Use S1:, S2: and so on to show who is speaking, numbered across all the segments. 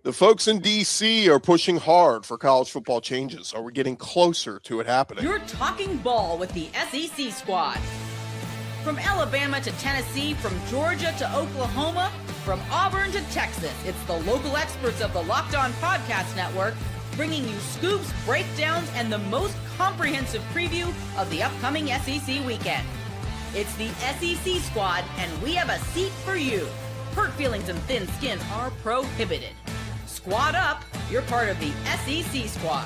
S1: The folks in D.C. are pushing hard for college football changes. Are we getting closer to it happening?
S2: You're talking ball with the SEC squad. From Alabama to Tennessee, from Georgia to Oklahoma, from Auburn to Texas, it's the local experts of the Locked On Podcast Network bringing you scoops, breakdowns, and the most comprehensive preview of the upcoming SEC weekend. It's the SEC squad, and we have a seat for you. Hurt feelings and thin skin are prohibited. Squad up, you're part of the SEC squad.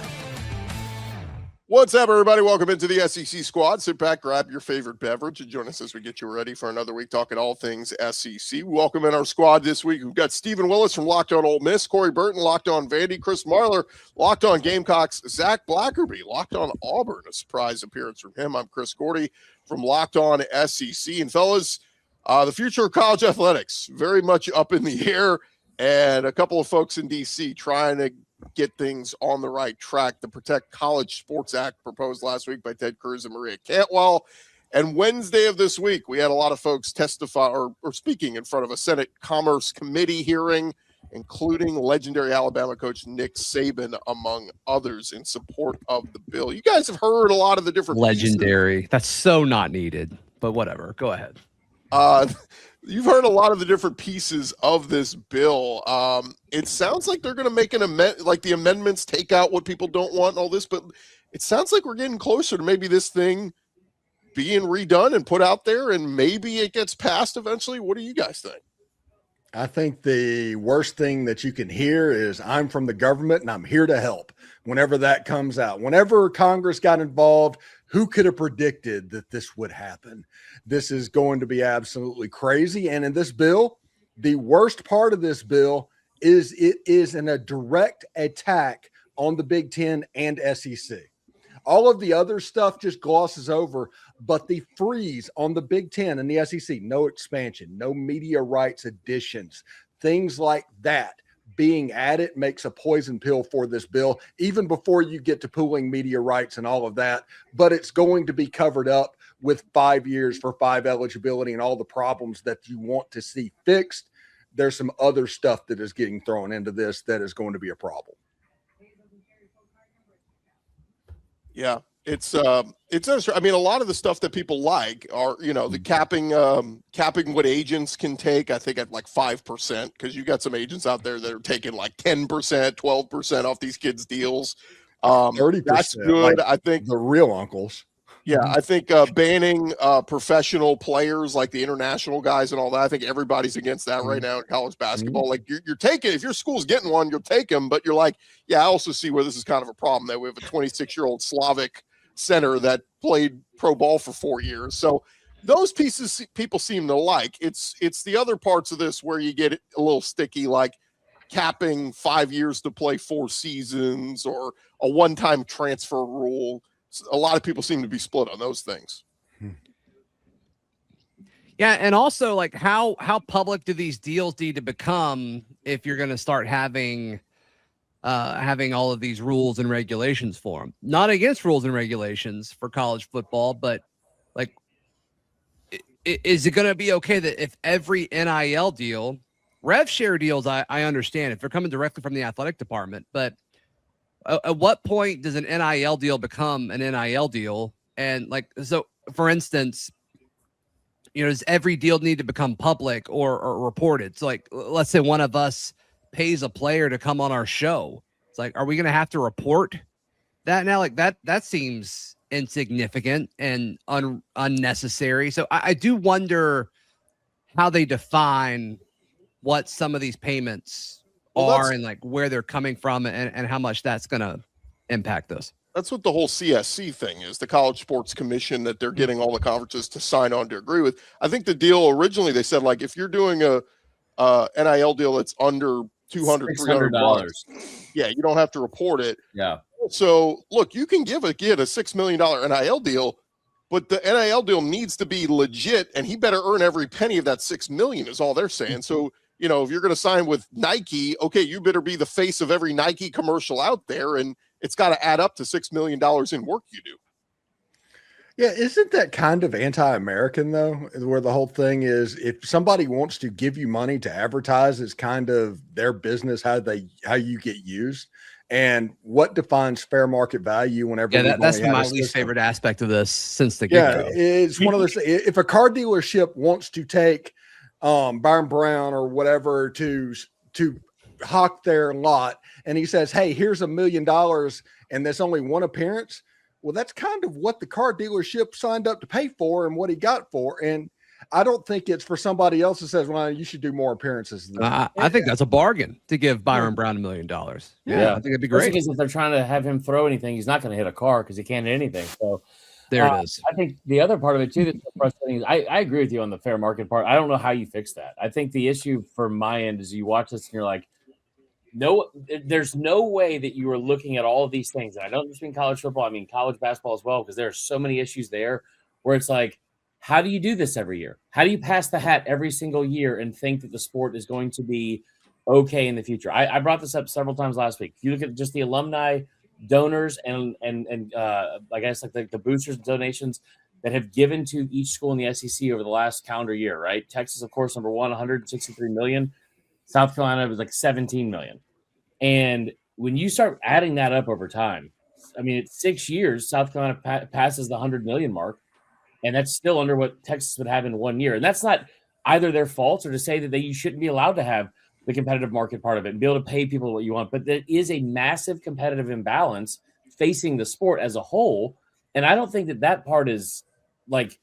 S1: What's up, everybody? Welcome into the SEC squad. Sit back, grab your favorite beverage, and join us as we get you ready for another week talking all things SEC. Welcome in our squad this week. We've got Stephen Willis from Locked On Ole Miss, Corey Burton, Locked On Vandy, Chris Marler, Locked On Gamecocks, Zach Blackerby, Locked On Auburn, a surprise appearance from him. I'm Chris Gordy from Locked On SEC. And fellas, the future of college athletics, very much up in the air, and a couple of folks in D.C. trying to get things on the right track. The Protect College Sports Act proposed last week by Ted Cruz and Maria Cantwell. And Wednesday of this week, we had a lot of folks testify or speaking in front of a Senate Commerce Committee hearing, including legendary Alabama coach Nick Saban, among others, in support of the bill. You guys have heard a lot of the different
S3: legendary
S1: pieces.
S3: That's so not needed, but whatever. Go ahead.
S1: You've heard a lot of the different pieces of this bill. It sounds like they're going to make an amendment, like the amendments take out what people don't want and all this, but it sounds like we're getting closer to maybe this thing being redone and put out there, and maybe it gets passed eventually. What do you guys think?
S4: I think the worst thing that you can hear is I'm from the government and I'm here to help whenever that comes out. Whenever Congress got involved, who could have predicted that this would happen? This is going to be absolutely crazy. And in this bill, the worst part of this bill is it is a direct attack on the Big Ten and SEC. All of the other stuff just glosses over, but the freeze on the Big Ten and the SEC, no expansion, no media rights additions, things like that being added makes a poison pill for this bill, even before you get to pooling media rights and all of that. But it's going to be covered up with 5 years for 5 eligibility and all the problems that you want to see fixed. There's some other stuff that is getting thrown into this that is going to be a problem.
S1: Yeah, it's I mean, a lot of the stuff that people like are, the capping what agents can take, I think at like 5%, because you got some agents out there that are taking like 10%, 12% off these kids' deals.
S4: 30%.
S1: That's good.
S4: Like
S1: I think
S4: the real uncles.
S1: Yeah, I think banning professional players like the international guys and all that, I think everybody's against that right now in college basketball. Like you're taking, if your school's getting one, you'll take them, but you're like, yeah, I also see where this is kind of a problem, that we have a 26-year-old Slavic center that played pro ball for 4 years. So those pieces people seem to like. It's the other parts of this where you get a little sticky, like capping 5 years to play 4 seasons or a one-time transfer rule. A lot of people seem to be split on those things.
S3: Yeah, and also like how public do these deals need to become if you're going to start having all of these rules and regulations for them? Not against rules and regulations for college football, but like, is it going to be okay that if every NIL deal, rev share deals, I understand if they're coming directly from the athletic department, but at what point does an NIL deal become an NIL deal? And like, so for instance, does every deal need to become public or reported? So like, let's say one of us pays a player to come on our show. It's like, are we going to have to report that now? Like that seems insignificant and unnecessary. So I do wonder how they define what some of these payments are and like where they're coming from and how much that's going to impact us.
S1: That's what the whole CSC thing is, the College Sports Commission, that they're getting all the conferences to sign on to agree with. I think the deal originally, they said, like, if you're doing a NIL deal that's under $200, $300, yeah, you don't have to report it.
S5: Yeah.
S1: So look, you can give a kid a $6 million NIL deal, but the NIL deal needs to be legit, and he better earn every penny of that $6 million is all they're saying. So, if you're going to sign with Nike, okay, you better be the face of every Nike commercial out there, and it's got to add up to $6 million in work you do.
S4: Yeah, isn't that kind of anti-American though? Where the whole thing is, if somebody wants to give you money to advertise, it's kind of their business how you get used, and what defines fair market value. Whenever
S3: Yeah,
S4: we've
S3: that's
S4: only had
S3: my
S4: a
S3: least
S4: system.
S3: favorite aspect of this since the
S4: Yeah,
S3: get-go.
S4: it's one of those. If a car dealership wants to take Byron Brown or whatever to hawk their lot, and he says, "Hey, here's $1 million," and there's only one appearance. Well, that's kind of what the car dealership signed up to pay for and what he got for. And I don't think it's for somebody else that says, "Well, you should do more appearances than that."
S3: I think that's a bargain to give Byron Brown $1 million. Yeah, I think it'd be great.
S5: Because if they're trying to have him throw anything, he's not going to hit a car because he can't hit anything. So
S3: There it is.
S5: I think the other part of it too that's so frustrating is I agree with you on the fair market part. I don't know how you fix that. I think the issue from my end is you watch this and you're like, no, there's no way that you are looking at all of these things. And I don't just mean college football, I mean college basketball as well, because there are so many issues there where it's like, how do you do this every year? How do you pass the hat every single year and think that the sport is going to be okay in the future? I brought this up several times last week. If you look at just the alumni donors and I guess like the boosters donations that have given to each school in the SEC over the last calendar year, right? Texas, of course, number one, 163 million. South Carolina was like 17 million. And when you start adding that up over time, I mean, it's 6 years, South Carolina passes the 100 million mark, and that's still under what Texas would have in 1 year. And that's not either their fault or to say that you shouldn't be allowed to have the competitive market part of it and be able to pay people what you want. But there is a massive competitive imbalance facing the sport as a whole. And I don't think that part is like,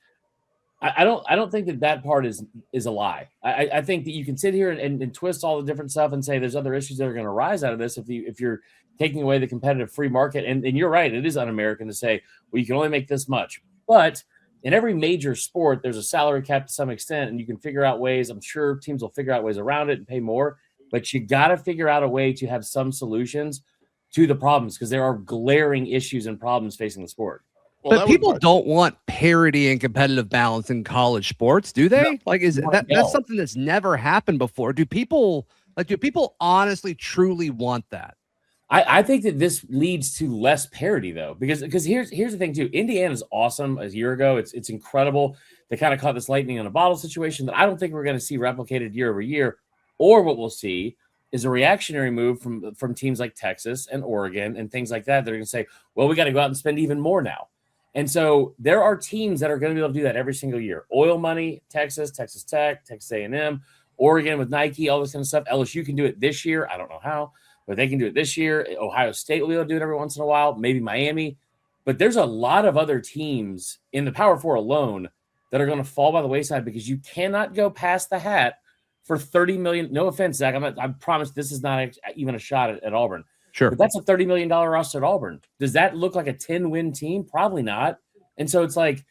S5: I don't think that part is a lie. I think that you can sit here and twist all the different stuff and say there's other issues that are going to arise out of this if you're taking away the competitive free market. And you're right, it is un-American to say, well, you can only make this much. But in every major sport, there's a salary cap to some extent, and you can figure out ways. I'm sure teams will figure out ways around it and pay more. But you got to figure out a way to have some solutions to the problems because there are glaring issues and problems facing the sport.
S1: Well,
S3: but people don't want parity and competitive balance in college sports, do they? No, like, that's something that's never happened before? Do people honestly, truly want that?
S5: I think that this leads to less parity, though, because here's the thing too. Indiana's awesome a year ago. It's incredible. They kind of caught this lightning in a bottle situation that I don't think we're going to see replicated year over year. Or what we'll see is a reactionary move from teams like Texas and Oregon and things like that. They're going to say, well, we got to go out and spend even more now. And so there are teams that are going to be able to do that every single year. Oil money, Texas, Texas Tech, Texas A&M, Oregon with Nike, all this kind of stuff. LSU can do it this year. I don't know how, but they can do it this year. Ohio State will be able to do it every once in a while, maybe Miami. But there's a lot of other teams in the Power Four alone that are going to fall by the wayside because you cannot go past the hat for $30 million. No offense, Zach. I promise this is not even a shot at Auburn.
S3: Sure.
S5: But that's a $30 million roster at Auburn. Does that look like a 10-win team? Probably not. And so it's like,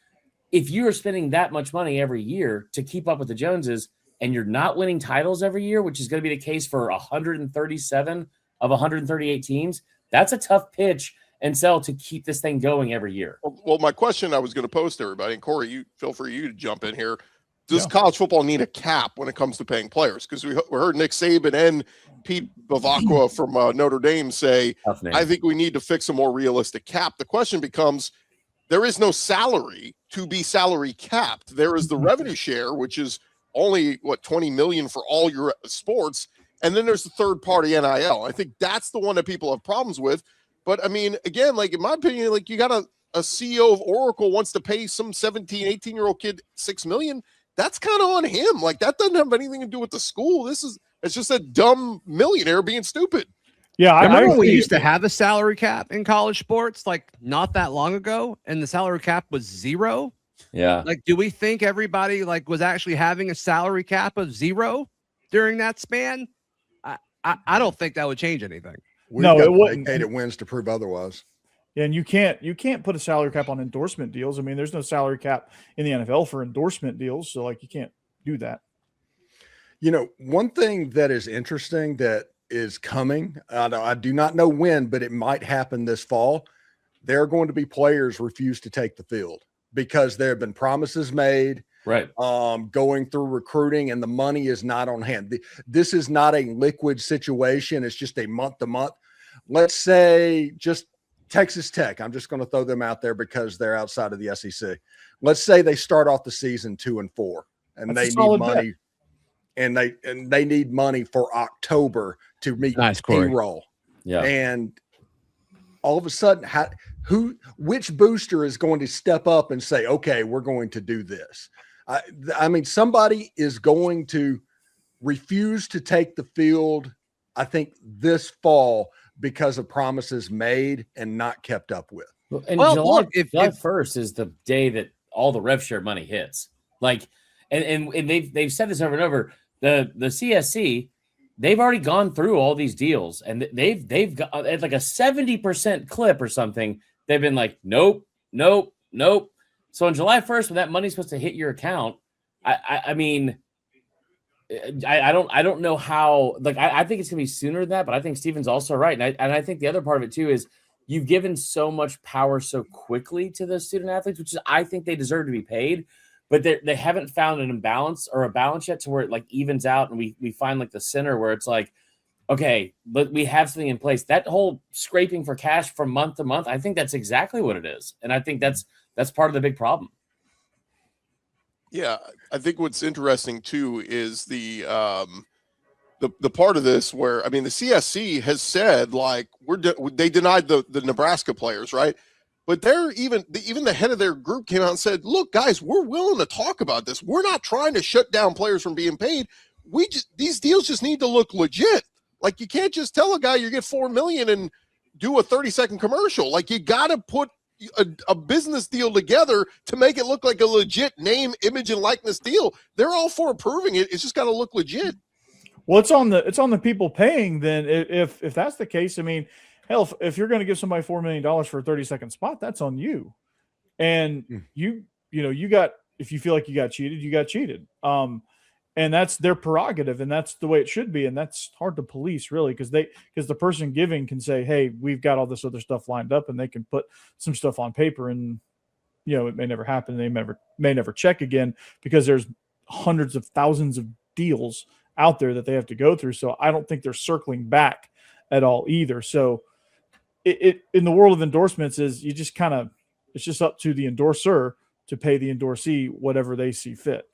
S5: if you are spending that much money every year to keep up with the Joneses and you're not winning titles every year, which is going to be the case for 137 of 138 teams, that's a tough pitch and sell to keep this thing going every year.
S1: Well, my question I was going to pose to everybody, and Corey, you feel free to jump in here. Does college football need a cap when it comes to paying players? Because we heard Nick Saban and Pete Bavacqua from Notre Dame say, I think we need to fix a more realistic cap. The question becomes, there is no salary to be salary capped. There is the revenue share, which is only, $20 million for all your sports. And then there's the third party NIL. I think that's the one that people have problems with. But I mean, again, like in my opinion, like you got a CEO of Oracle wants to pay some 17, 18-year-old kid $6 million. That's kind of on him. Like that doesn't have anything to do with the school. It's just a dumb millionaire being stupid.
S3: Yeah, I remember we used to have a salary cap in college sports, like not that long ago, and the salary cap was 0.
S5: Yeah.
S3: Like, do we think everybody was actually having a salary cap of 0 during that span? I don't think that would change anything.
S4: It wouldn't. Vacated wins to prove otherwise.
S6: And you can't put a salary cap on endorsement deals. I mean, there's no salary cap in the NFL for endorsement deals, so you can't do that.
S4: One thing that is interesting that is coming, I do not know when, but it might happen this fall. There are going to be players refuse to take the field because there have been promises made,
S5: right?
S4: Going through recruiting, and the money is not on hand. This is not a liquid situation. It's just a month to month. Let's say just Texas Tech, I'm just going to throw them out there because they're outside of the SEC. Let's say they start off the season 2-4 and
S6: That's
S4: they
S6: a
S4: need
S6: solid
S4: money and they need money for October to meet
S3: Nice, Corey.
S4: payroll.
S5: Yeah.
S4: And all of a sudden, which booster is going to step up and say, okay, we're going to do this? I mean, somebody is going to refuse to take the field, I think, this fall because of promises made and not kept up with.
S5: And
S3: Well,
S5: July,
S3: look, if-
S5: July
S3: if-
S5: 1st is the day that all the rev share money hits. Like, and they've said this over and over. The CSC, they've already gone through all these deals, and they've got at like a 70% clip or something. They've been like, nope. So on July 1st, when that money's supposed to hit your account, I mean, I don't know how. Like, I think it's gonna be sooner than that, but I think Steven's also right, and I think the other part of it too is you've given so much power so quickly to the student athletes, which is I think they deserve to be paid, but they haven't found an imbalance or a balance yet to where it like evens out, and we find like the center where it's like, okay, but we have something in place. That whole scraping for cash from month to month, I think that's exactly what it is, and I think that's part of the big problem.
S1: Yeah, I think what's interesting too is the part of this where, I mean, the CSC has said like they denied the Nebraska players, right? But they're even the head of their group came out and said, look, guys, we're willing to talk about this. We're not trying to shut down players from being paid. These deals just need to look legit. Like, you can't just tell a guy you get $4 million and do a 30-second commercial. Like, you got to put a business deal together to make it look like a legit name, image, and likeness deal. They're all for approving it. It's just got to look legit.
S6: Well, it's on the people paying. Then if that's the case, I mean, hell, if you're going to give somebody $4 million for a 30-second spot, that's on you. And you got, if you feel like you got cheated. And that's their prerogative, and that's the way it should be. And that's hard to police, really, because the person giving can say, hey, we've got all this other stuff lined up, and they can put some stuff on paper, and it may never happen. They may never check again because there's hundreds of thousands of deals out there that they have to go through. So I don't think they're circling back at all either. So it in the world of endorsements is you just kind of, it's just up to the endorser to pay the endorsee whatever they see fit.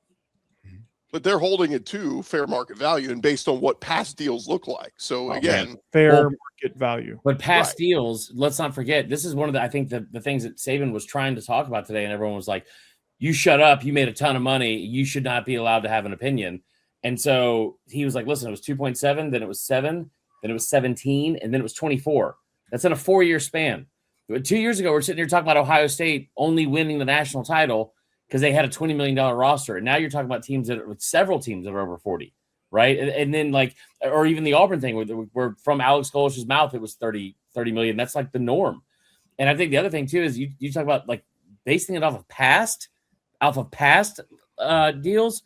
S1: But they're holding it to fair market value and based on what past deals look like. So again,
S6: fair market value.
S5: But past deals, let's not forget, this is one of the, I think the things that Saban was trying to talk about today, and everyone was like, you shut up, you made a ton of money, you should not be allowed to have an opinion. And so he was like, listen, it was 2.7, then it was 7, then it was 17, and then it was 24. That's in a 4-year span. 2 years ago, we're sitting here talking about Ohio State only winning the national title because they had a $20 million roster. And now you're talking about teams with several teams that are over 40, right? And then like, or even the Auburn thing where from Alex Golish's mouth, it was 30 million. That's like the norm. And I think the other thing too, is you talk about like basing it off of past deals.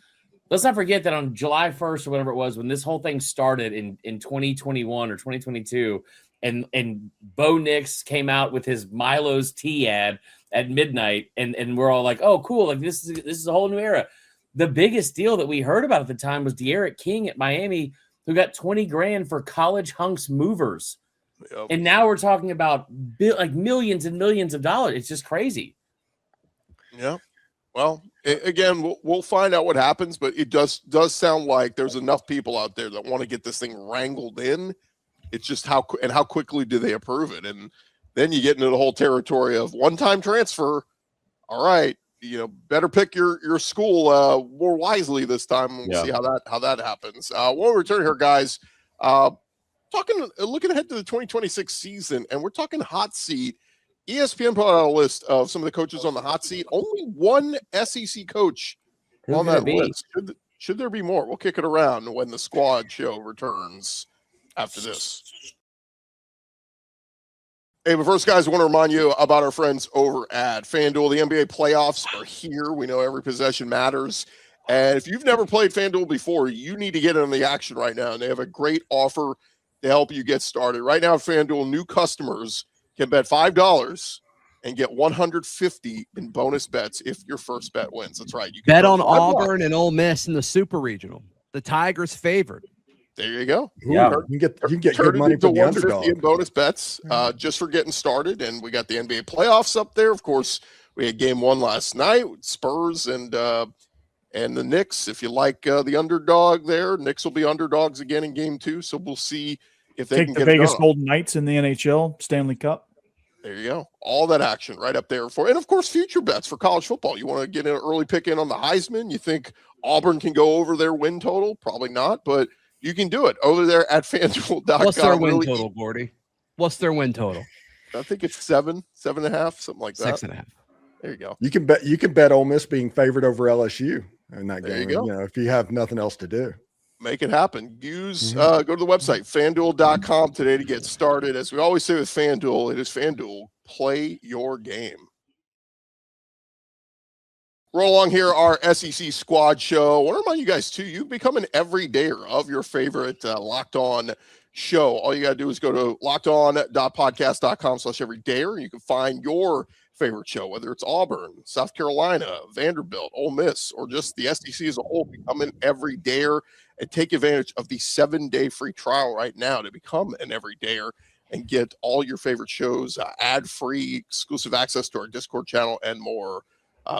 S5: Let's not forget that on July 1st or whatever it was, when this whole thing started in 2021 or 2022, and Bo Nix came out with his Milo's tea ad at midnight, and we're all like, oh, cool, like this is a whole new era. The biggest deal that we heard about at the time was De'Aaron King at Miami, who got $20,000 for college hunks movers. Yep. And now we're talking about like millions and millions of dollars. It's just crazy.
S1: Yeah. Well, again, we'll find out what happens, but it does sound like there's enough people out there that want to get this thing wrangled in. It's just how quickly do they approve it? And then you get into the whole territory of one-time transfer. All right, better pick your school more wisely this time. We'll see how that happens. When we return here, guys, looking ahead to the 2026 season, and we're talking hot seat. ESPN put out a list of some of the coaches on the hot seat. Only one SEC coach on that list. Should there be more? We'll kick it around when the squad show returns after this. Hey, but first, guys, I want to remind you about our friends over at FanDuel. The NBA playoffs are here. We know every possession matters. And if you've never played FanDuel before, you need to get in the action right now. And they have a great offer to help you get started. Right now at FanDuel, new customers can bet $5 and get $150 in bonus bets if your first bet wins. That's right. You can
S3: bet on Auburn and Ole Miss in the Super Regional. The Tigers favored.
S1: There you go.
S5: Yeah.
S4: You can get
S1: Turn
S4: good
S1: it
S4: money
S1: into
S4: for the
S1: 150
S4: underdog.
S1: in bonus bets just for getting started. And we got the NBA playoffs up there. Of course, we had game 1 last night with Spurs and the Knicks. If you like the underdog there, Knicks will be underdogs again in game 2. So we'll see if they
S6: Take
S1: can
S6: the
S1: get
S6: Vegas
S1: it done.
S6: Golden Knights in the NHL Stanley Cup.
S1: There you go. All that action right up there and of course, future bets for college football. You want to get an early pick in on the Heisman? You think Auburn can go over their win total? Probably not, but you can do it over there at FanDuel.com.
S3: What's their win total, Gordy? What's their win total?
S1: I think it's 7.5, something like that.
S3: 6.5.
S1: There you go.
S4: You can bet Ole Miss being favored over LSU in that
S1: There
S4: game.
S1: you go.
S4: If you have nothing else to do.
S1: Make it happen. Go to the website, FanDuel.com today to get started. As we always say with FanDuel, it is FanDuel. Play your game. Roll along here, our SEC Squad show. I want to remind you guys, too, you can become an everydayer of your favorite Locked On show. All you got to do is go to lockedon.podcast.com/everydayer. You can find your favorite show, whether it's Auburn, South Carolina, Vanderbilt, Ole Miss, or just the SEC as a whole. Become an everydayer and take advantage of the 7-day free trial right now to become an everydayer and get all your favorite shows ad-free, exclusive access to our Discord channel, and more.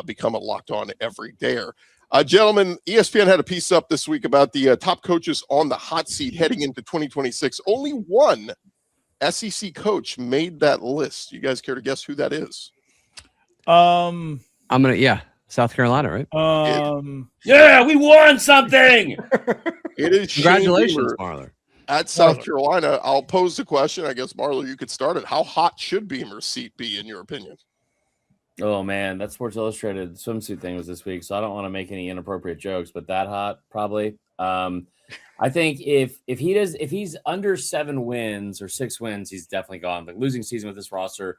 S1: Become a Locked On everydayer. Gentlemen, ESPN had a piece up this week about the top coaches on the hot seat heading into 2026. Only one SEC coach made that list. You guys care to guess who that is?
S3: South Carolina, right?
S5: Yeah, we won something.
S1: It is
S3: Congratulations, Marler.
S1: At South Carolina. I'll pose the question. I guess, Marler, you could start it. How hot should Beamer's seat be, in your opinion?
S5: Oh man, that Sports Illustrated swimsuit thing was this week, so I don't want to make any inappropriate jokes, but that hot probably. I think if he's under 7 wins or 6 wins, he's definitely gone. The losing season with this roster,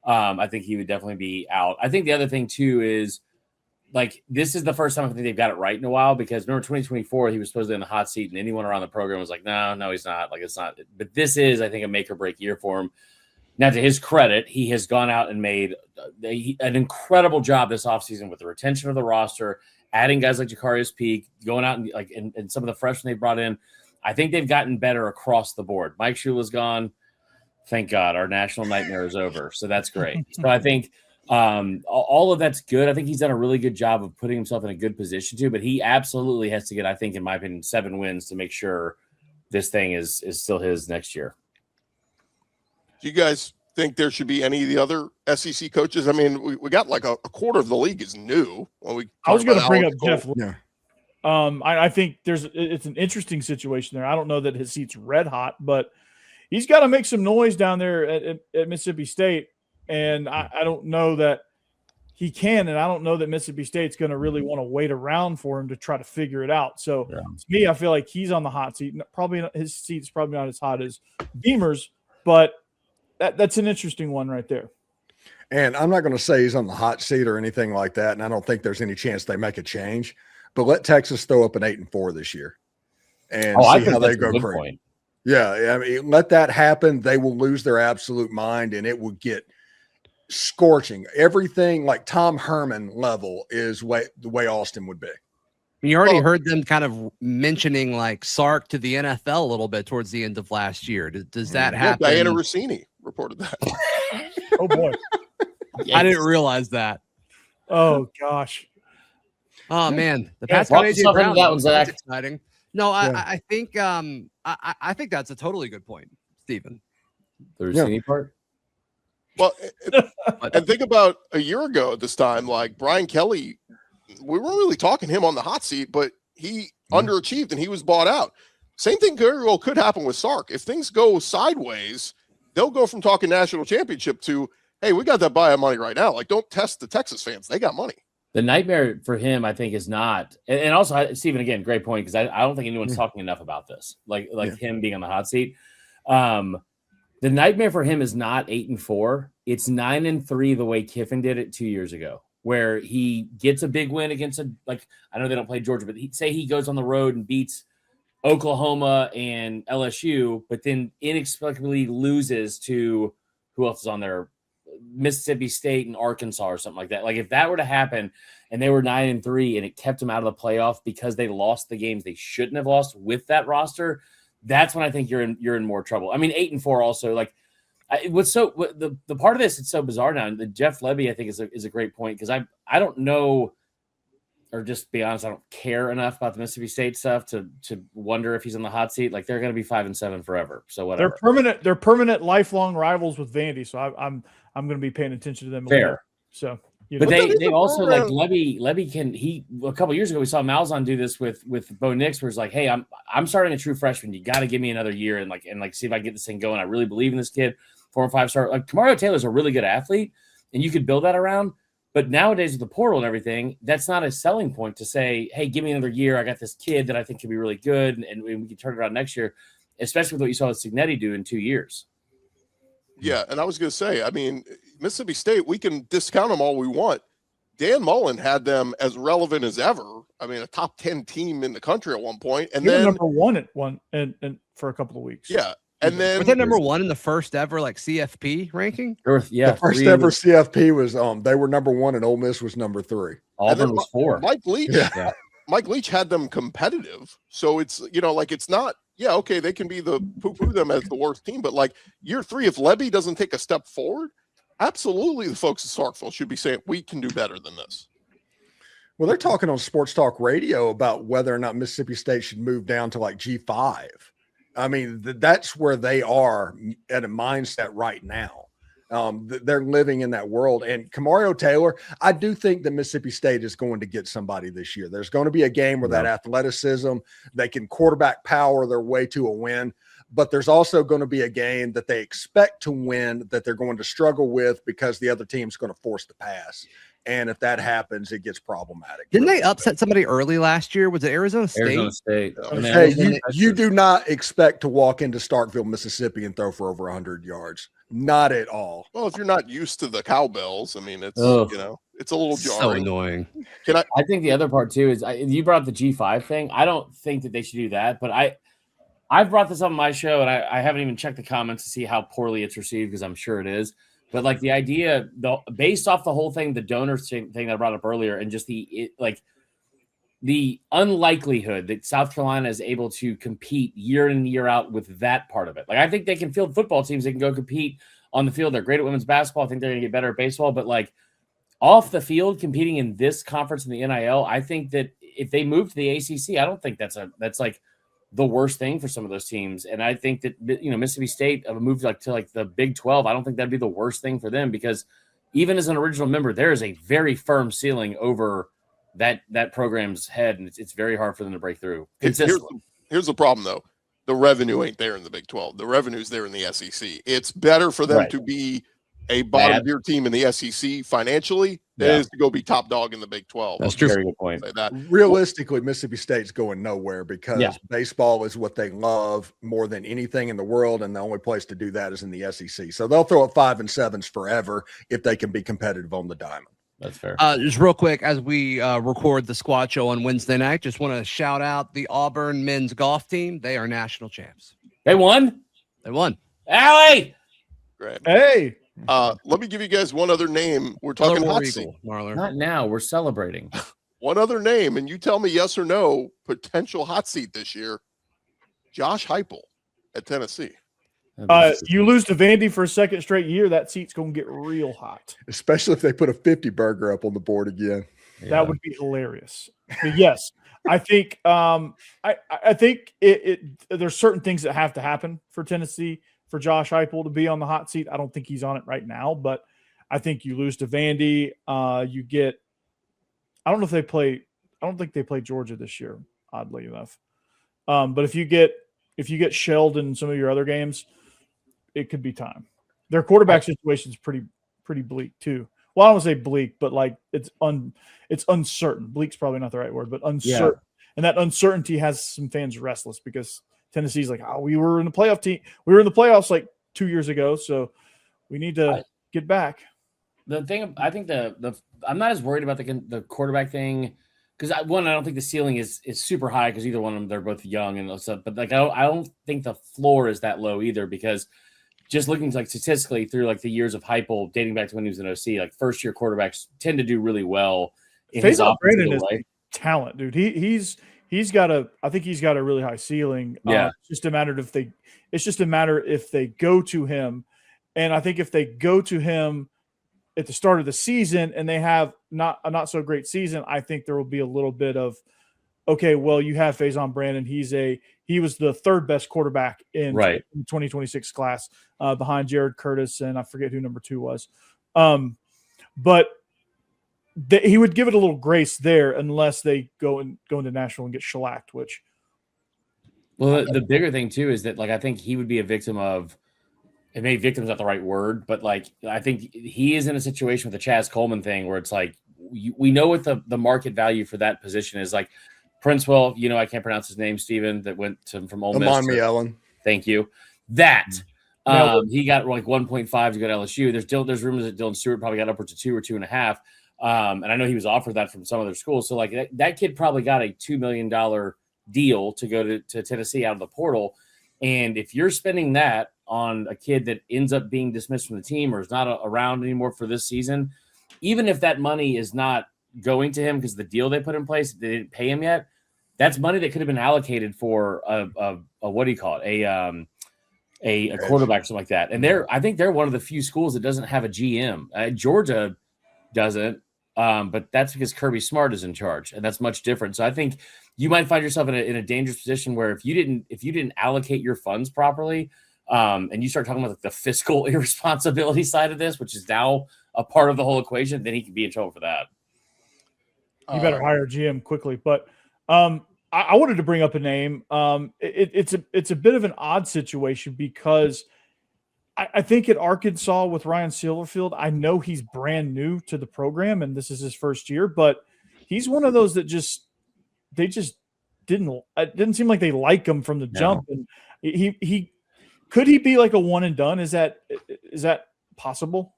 S5: I think he would definitely be out. I think the other thing too is like this is the first time I think they've got it right in a while, because remember 2024 he was supposedly in the hot seat and anyone around the program was like, no, he's not. Like it's not. But this is, I think, a make or break year for him. Now, to his credit, he has gone out and made an incredible job this offseason with the retention of the roster, adding guys like Jacarius Peak, going out and some of the freshmen they brought in. I think they've gotten better across the board. Mike Shula's gone. Thank God, our national nightmare is over. So that's great. So I think all of that's good. I think he's done a really good job of putting himself in a good position too, but he absolutely has to get, I think, in my opinion, 7 wins to make sure this thing is still his next year.
S1: Do you guys think there should be any of the other SEC coaches? I mean, we got like a quarter of the league is new.
S6: I was going to bring up Jeff.
S4: Yeah.
S6: I think it's an interesting situation there. I don't know that his seat's red hot, but he's got to make some noise down there at Mississippi State. And I don't know that he can, and I don't know that Mississippi State's going to really want to wait around for him to try to figure it out. So to me, I feel like he's on the hot seat. Probably his seat's probably not as hot as Beamer's, but that's an interesting one right there.
S4: And I'm not going to say he's on the hot seat or anything like that, and I don't think there's any chance they make a change. But let Texas throw up an 8-4 this year, and see how they go crazy. Yeah, I mean, let that happen. They will lose their absolute mind, and it will get scorching. Everything like Tom Herman level is the way Austin would be.
S3: You already heard them kind of mentioning like Sark to the NFL a little bit towards the end of last year. Does that happen?
S1: Diana Rossini reported that.
S6: Oh boy,
S3: I didn't realize that.
S6: Oh gosh.
S3: Oh man, the past AJ Brown, that's exciting. No, I think I think that's a totally good point, Stephen.
S5: The Rossini part.
S1: Well, and think about a year ago at this time, like Brian Kelly, we weren't really talking him on the hot seat, but he underachieved and he was bought out. Same thing very well could happen with Sark. If things go sideways, they'll go from talking national championship to, hey, we got that buyout money right now. Like, don't test the Texas fans. They got money.
S5: The nightmare for him, I think, is not, and also, Stephen, again, great point, because I don't think anyone's talking enough about this, like him being on the hot seat. The nightmare for him is not 8-4. It's 9-3 the way Kiffin did it 2 years ago, where he gets a big win against I know they don't play Georgia, but say he goes on the road and beats Oklahoma and LSU, but then inexplicably loses to who else is on there? Mississippi State and Arkansas or something like that. Like if that were to happen and they were 9-3 and it kept them out of the playoff because they lost the games they shouldn't have lost with that roster, that's when I think you're in more trouble. I mean, 8-4 also, like, the part of this, it's so bizarre now. And the Jeff Lebby, I think, is a great point, because I don't know, or just be honest, I don't care enough about the Mississippi State stuff to wonder if he's in the hot seat. Like, they're going to be 5-7 forever. So whatever.
S6: They're permanent lifelong rivals with Vandy. So I'm going to be paying attention to them.
S5: Fair.
S6: So,
S5: but they also like Lebby can, a couple years ago we saw Malzahn do this with Bo Nix, where it's like, hey, I'm starting a true freshman. You got to give me another year and see if I can get this thing going. I really believe in this kid. 4 or 5 star. Like, Kamario Taylor's a really good athlete, and you could build that around. But nowadays with the portal and everything, that's not a selling point to say, hey, give me another year. I got this kid that I think can be really good, and we can turn it around next year, especially with what you saw with Signetti do in 2 years.
S1: Yeah, and I was going to say, I mean, Mississippi State, we can discount them all we want. Dan Mullen had them as relevant as ever. I mean, a top 10 team in the country at one point, and then
S6: number one at one and for a couple of weeks.
S1: Yeah, and then
S3: was that number one in the first ever like CFP ranking?
S5: Yeah,
S4: the first ever CFP was they were number 1 and Ole Miss was number 3.
S5: Auburn was 4.
S1: Mike Leach, Mike Leach had them competitive. So it's it's not. Yeah, okay, they can be the poo-poo them as the worst team, but like year 3, if Lebby doesn't take a step forward, absolutely the folks at Starkville should be saying we can do better than this.
S4: Well, they're talking on Sports Talk Radio about whether or not Mississippi State should move down to like G5. I mean, that's where they are at a mindset right now. They're living in that world. And Kamario Taylor, I do think that Mississippi State is going to get somebody this year. There's going to be a game where that athleticism, they can quarterback power their way to a win. But there's also going to be a game that they expect to win that they're going to struggle with because the other team's going to force the pass. And if that happens, it gets problematic.
S3: Didn't they upset somebody early last year? Was it Arizona State?
S5: Arizona State.
S4: Hey, you do not expect to walk into Starkville, Mississippi and throw for over 100 yards. Not at all.
S1: Well, if you're not used to the cowbells, I mean, it's, it's a little jarring.
S3: So annoying.
S5: I think the other part too is you brought up the G5 thing. I don't think that they should do that, but I've brought this up on my show, and I haven't even checked the comments to see how poorly it's received, because I'm sure it is. But like the idea, based off the whole thing, the donor thing that I brought up earlier, and just the unlikelihood that South Carolina is able to compete year in and year out with that part of it. Like, I think they can field football teams. They can go compete on the field. They're great at women's basketball. I think they're going to get better at baseball. But like off the field, competing in this conference in the NIL, I think that if they move to the ACC, I don't think that's like the worst thing for some of those teams. And I think that, Mississippi State of a move to the Big 12, I don't think that'd be the worst thing for them, because even as an original member, there is a very firm ceiling over that program's head, and it's very hard for them to break through.
S1: Here's the problem, though. The revenue ain't there in the Big 12. The revenue's there in the SEC. It's better for them to be a bottom tier team in the SEC financially than it is to go be top dog in the Big 12.
S3: That's true.
S5: Very good point.
S4: Realistically, Mississippi State's going nowhere because baseball is what they love more than anything in the world, and the only place to do that is in the SEC. So they'll throw up 5 and 7s forever if they can be competitive on the diamond.
S5: That's fair.
S3: Just real quick, as we record the squad show on Wednesday night, just want to shout out the Auburn men's golf team. They are national champs.
S5: They won?
S3: They won.
S5: Allie!
S1: Great.
S6: Hey!
S1: Let me give you guys one other name. We're talking hot seat.
S3: Marler.
S5: Not now. We're celebrating.
S1: One other name, and you tell me yes or no, potential hot seat this year. Josh Heupel at Tennessee.
S6: You lose to Vandy for a second straight year, that seat's going to get real hot.
S4: Especially if they put a 50 burger up on the board again.
S5: Yeah.
S6: That would be hilarious. But yes, I think I think there's certain things that have to happen for Tennessee for Josh Heupel to be on the hot seat. I don't think he's on it right now, but I think you lose to Vandy. You get – I don't think they play Georgia this year, oddly enough. But if you get shelled in some of your other games, it could be time. Their quarterback situation is pretty bleak too. Well, I don't want to say bleak, but like it's uncertain. Bleak's probably not the right word, but uncertain. Yeah. And that uncertainty has some fans restless because Tennessee's like, we were in the playoff team. We were in the playoffs like 2 years ago, so we need to get back.
S5: The thing, I think I'm not as worried about the quarterback thing because I don't think the ceiling is super high because either one of them, they're both young and stuff. But like I don't think the floor is that low either because just looking like statistically through like the years of Heupel dating back to when he was in OC, like first year quarterbacks tend to do really well in his offensive way.
S6: Talent, dude. He's I think he's got a really high ceiling.
S5: Yeah.
S6: It's just a matter if they go to him. And I think if they go to him at the start of the season and they have not so great season, I think there will be a little bit of, okay, well, you have Faison Brandon. He was the third best quarterback in the 2026 class, behind Jared Curtis, and I forget who number 2 was. But he would give it a little grace there unless they go into Nashville and get shellacked, which.
S5: Well, the bigger thing too is that, like, I think he would be a victim of, and maybe victim's not the right word, but like, I think he is in a situation with the Chaz Coleman thing where it's like, we know what the market value for that position is. Like Princewell, I can't pronounce his name, Steven, that went from Ole Miss.
S4: Amon Ellen.
S5: Thank you. That he got like 1.5 to go to LSU. There's rumors that Dylan Stewart probably got upwards of 2 or 2.5. And I know he was offered that from some other schools. So like that kid probably got a $2 million deal to go to Tennessee out of the portal. And if you're spending that on a kid that ends up being dismissed from the team or is not around anymore for this season, even if that money is not going to him because the deal they put in place, they didn't pay him yet, that's money that could have been allocated for a what do you call it? A quarterback or something like that. And I think they're one of the few schools that doesn't have a GM. Georgia doesn't, but that's because Kirby Smart is in charge, and that's much different. So I think you might find yourself in a dangerous position where if you didn't allocate your funds properly, and you start talking about like the fiscal irresponsibility side of this, which is now a part of the whole equation, then he could be in trouble for that.
S6: You better hire a GM quickly. But I wanted to bring up a name. It's a bit of an odd situation because I think at Arkansas with Ryan Silverfield, I know he's brand new to the program and this is his first year, but he's one of those that it didn't seem like they like him from the jump. And he could he be like a one and done? Is that possible?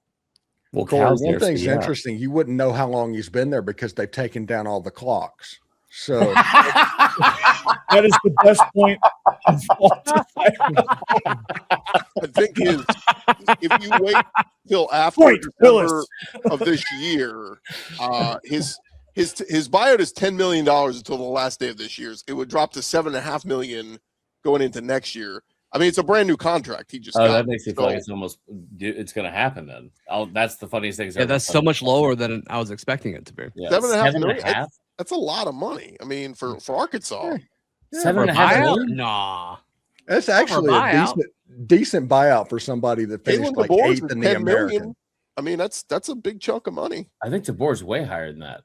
S5: Well,
S4: Corey, one thing's interesting. You wouldn't know how long he's been there because they've taken down all the clocks. So
S6: that is the best point of all time.
S1: I think if you wait till after December of this year, his buyout is $10 million until the last day of this year. It would drop to $7.5 million going into next year. I mean, it's a brand new contract. He just
S5: that makes me feel like it's going to happen then. That's the funniest thing.
S3: Yeah, that's so much lower than I was expecting it to be.
S5: Yeah.
S1: $7.5 million. That's a lot of money. I mean, for Arkansas,
S5: $7.5 million.
S3: Nah,
S4: that's actually a decent buyout for somebody that finished like 8th in the American.
S1: Million. I mean, that's a big chunk of money.
S5: I think DeBoer's way higher than that.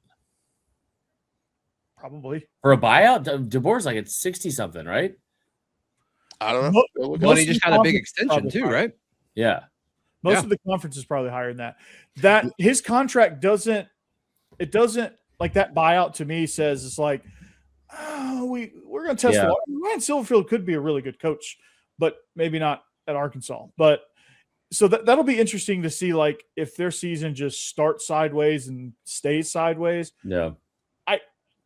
S6: Probably
S5: for a buyout. DeBoer's like at 60 something, right?
S1: I don't know.
S3: But he just got a big extension too, right?
S5: Yeah.
S6: Most of the conference is probably higher than that. That his contract doesn't like that buyout to me says it's like, we're going to test the water. Ryan Silverfield could be a really good coach, but maybe not at Arkansas. But so that'll be interesting to see, like if their season just starts sideways and stays sideways.
S5: Yeah.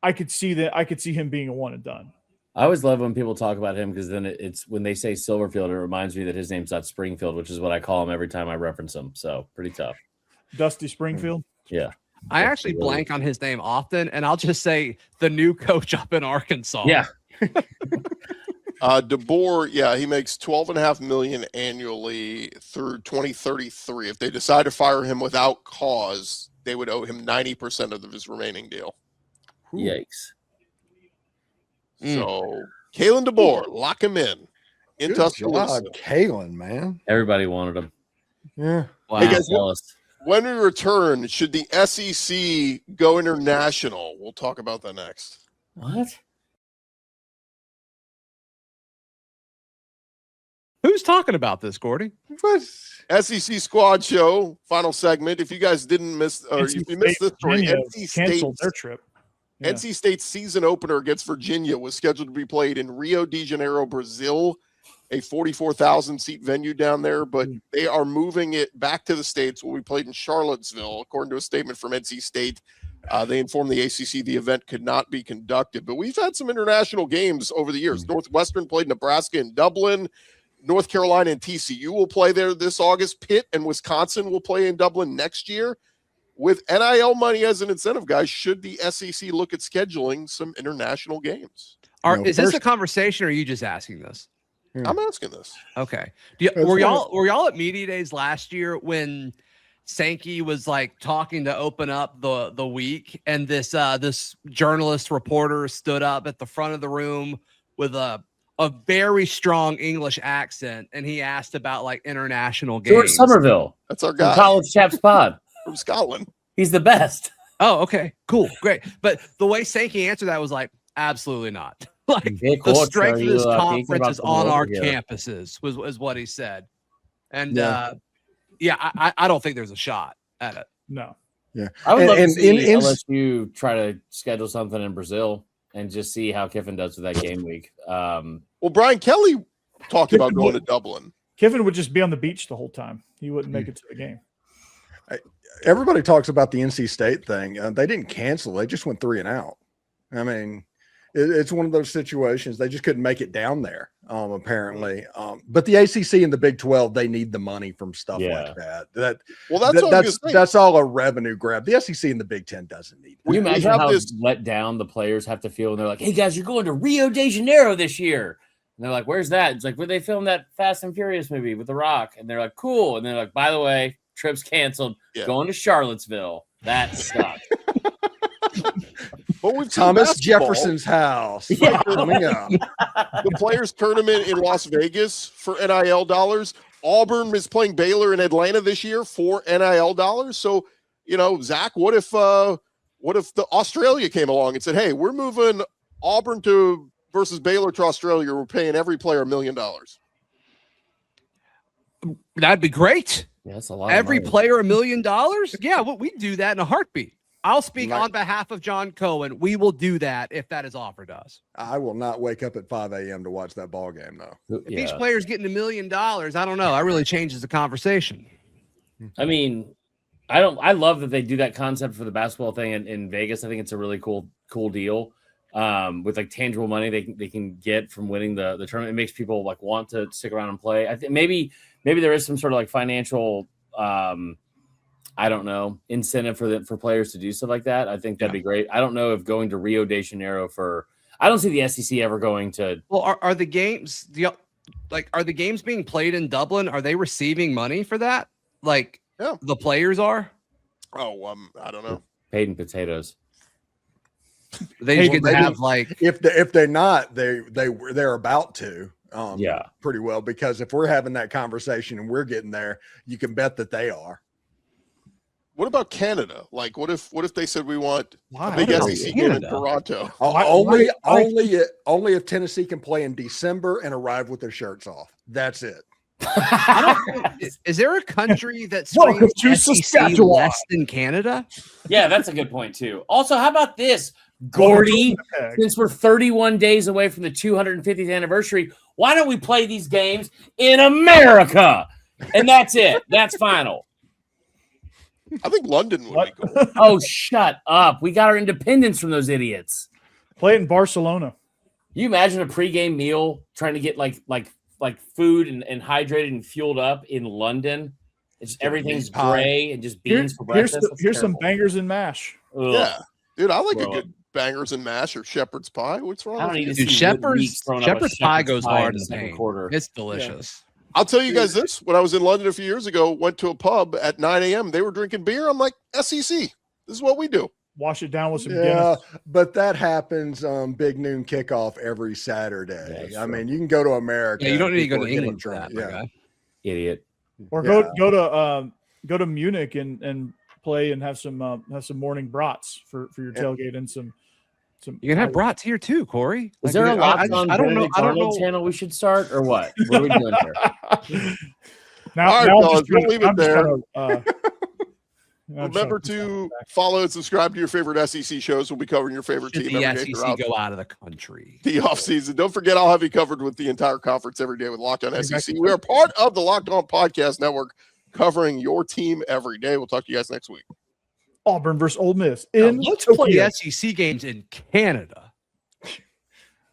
S6: I could see that. I could see him being a one and done.
S5: I always love when people talk about him because then it's when they say Silverfield, it reminds me that his name's not Springfield, which is what I call him every time I reference him. So pretty tough. Dusty
S6: Springfield.
S5: Yeah.
S3: I actually blank on his name often, and I'll just say the new coach up in Arkansas.
S5: Yeah.
S1: DeBoer, he makes $12.5 million annually through 2033. If they decide to fire him without cause, they would owe him 90% of his remaining deal.
S5: Yikes.
S1: So, Kalen DeBoer, lock him in.
S4: Good job, Kalen, man.
S5: Everybody wanted him.
S4: Yeah.
S3: Wow.
S1: Hey guys, when we return, should the SEC go international? We'll talk about that next.
S5: What?
S3: Who's talking about this, Gordy?
S4: What?
S1: SEC Squad Show, final segment. If you guys didn't miss, or if you missed this story,
S6: canceled their trip.
S1: Yeah. NC State's season opener against Virginia was scheduled to be played in Rio de Janeiro, Brazil, a 44,000-seat venue down there, but they are moving it back to the States. Will be played in Charlottesville, according to a statement from NC State. They informed the ACC the event could not be conducted, but we've had some international games over the years. Northwestern played Nebraska and Dublin. North Carolina and TCU will play there this August. Pitt and Wisconsin will play in Dublin next year. with NIL money as an incentive, guys, should the SEC look at scheduling some international games?
S3: Is this a conversation, or are you just asking this?
S1: I'm asking this.
S3: Okay. Were y'all at media days last year when Sankey was like talking to open up the week, and this journalist reporter stood up at the front of the room with a very strong English accent, and he asked about like international games?
S5: George Somerville.
S1: That's our guy.
S5: College Chaps Pod.
S1: From Scotland.
S5: He's the best.
S3: Oh, okay, cool, great. But the way Sankey answered that was like, absolutely not. Like the strength of this conference is on our campuses, was what he said. And I don't think there's a shot at it.
S6: No.
S4: Yeah.
S5: I would love to see LSU try to schedule something in Brazil and just see how Kiffin does with that game week.
S1: Well, Brian Kelly talked about going to Dublin.
S6: Kiffin would just be on the beach the whole time. He wouldn't make it to the game.
S4: Everybody talks about the NC State thing. They didn't cancel. They just went 3 and out. I mean, it's one of those situations. They just couldn't make it down there, apparently. But the ACC and the Big 12, they need the money from stuff like that. That's all a revenue grab. The SEC and the Big 10 doesn't need it.
S5: Can you imagine how let down the players have to feel when they're like, hey, guys, you're going to Rio de Janeiro this year. And they're like, where's that? It's like, where they filmed that Fast and Furious movie with The Rock. And they're like, cool. And they're like, by the way, trip's canceled. Yeah. Going to Charlottesville. That sucks.
S1: But we've
S4: Thomas Jefferson's house coming up.
S1: The Players Tournament in Las Vegas for NIL dollars. Auburn is playing Baylor in Atlanta this year for NIL dollars. So, Zach, what if the Australia came along and said, hey, we're moving Auburn versus Baylor to Australia. We're paying every player $1 million.
S3: That'd be great.
S5: Yeah, that's a lot.
S3: Every player $1 million. Yeah, we'd do that in a heartbeat. I'll speak on behalf of John Cohen. We will do that if that is offered to us.
S4: I will not wake up at 5 a.m. to watch that ball game, though.
S3: If each player's getting $1 million, I don't know. That really changes the conversation.
S5: I mean, I love that they do that concept for the basketball thing in Vegas. I think it's a really cool deal. With like tangible money they can get from winning the tournament. It makes people like want to stick around and play. I think maybe there is some sort of like financial I don't know, incentive for players to do stuff like that. I think that'd be great. I don't know if going to Rio de Janeiro I don't see the SEC ever going to.
S3: Well, are the games being played in Dublin? Are they receiving money for that? Like the players are?
S1: Oh, I don't know.
S5: Paid in potatoes.
S3: They just get to have like
S4: if they're not, they're about to. Pretty well, because if we're having that conversation and we're getting there, you can bet that they are.
S1: What about Canada? Like, what if they said we want a big SEC game in Toronto?
S4: Only if Tennessee can play in December and arrive with their shirts off. That's it.
S3: Is there a country that screams SEC less than Canada?
S5: Yeah, that's a good point too. Also, how about this, Gordy? Since we're 31 days away from the 250th anniversary, why don't we play these games in America? And that's it. That's final.
S1: I think London would be cool.
S5: Oh, shut up. We got our independence from those idiots.
S6: Play it in Barcelona.
S5: You imagine a pregame meal trying to get like food and hydrated and fueled up in London. It's everything's gray and just beans for breakfast.
S6: Here's some bangers and mash.
S5: Ugh.
S1: Yeah. Dude, I like a good bangers and mash or shepherd's pie. What's wrong with you?
S3: Dude, shepherd's pie goes hard in the second quarter. It's delicious.
S1: Yeah. I'll tell you guys this. When I was in London a few years ago, went to a pub at 9 a.m. They were drinking beer. I'm like, SEC. This is what we do.
S6: Wash it down with some Guinness.
S4: But that happens big noon kickoff every Saturday. I mean, you can go to America.
S3: Yeah, you don't need to go to England for that.
S5: Idiot.
S6: Or go to Munich and play and have some morning brats for your tailgate and some.
S3: You can have brats here too, Corey.
S5: Is there a Locked On Benedict Arnold channel we should start, or what? What are we doing here?
S1: Leave it there. Remember to follow and subscribe to your favorite SEC shows. We'll be covering your favorite team every day.
S3: The SEC go out of the country.
S1: The offseason. Don't forget, I'll have you covered with the entire conference every day with Locked On SEC. We are part of the Locked On Podcast Network, covering your team every day. We'll talk to you guys next week.
S6: Auburn versus Ole Miss.
S3: Let's play SEC games in Canada.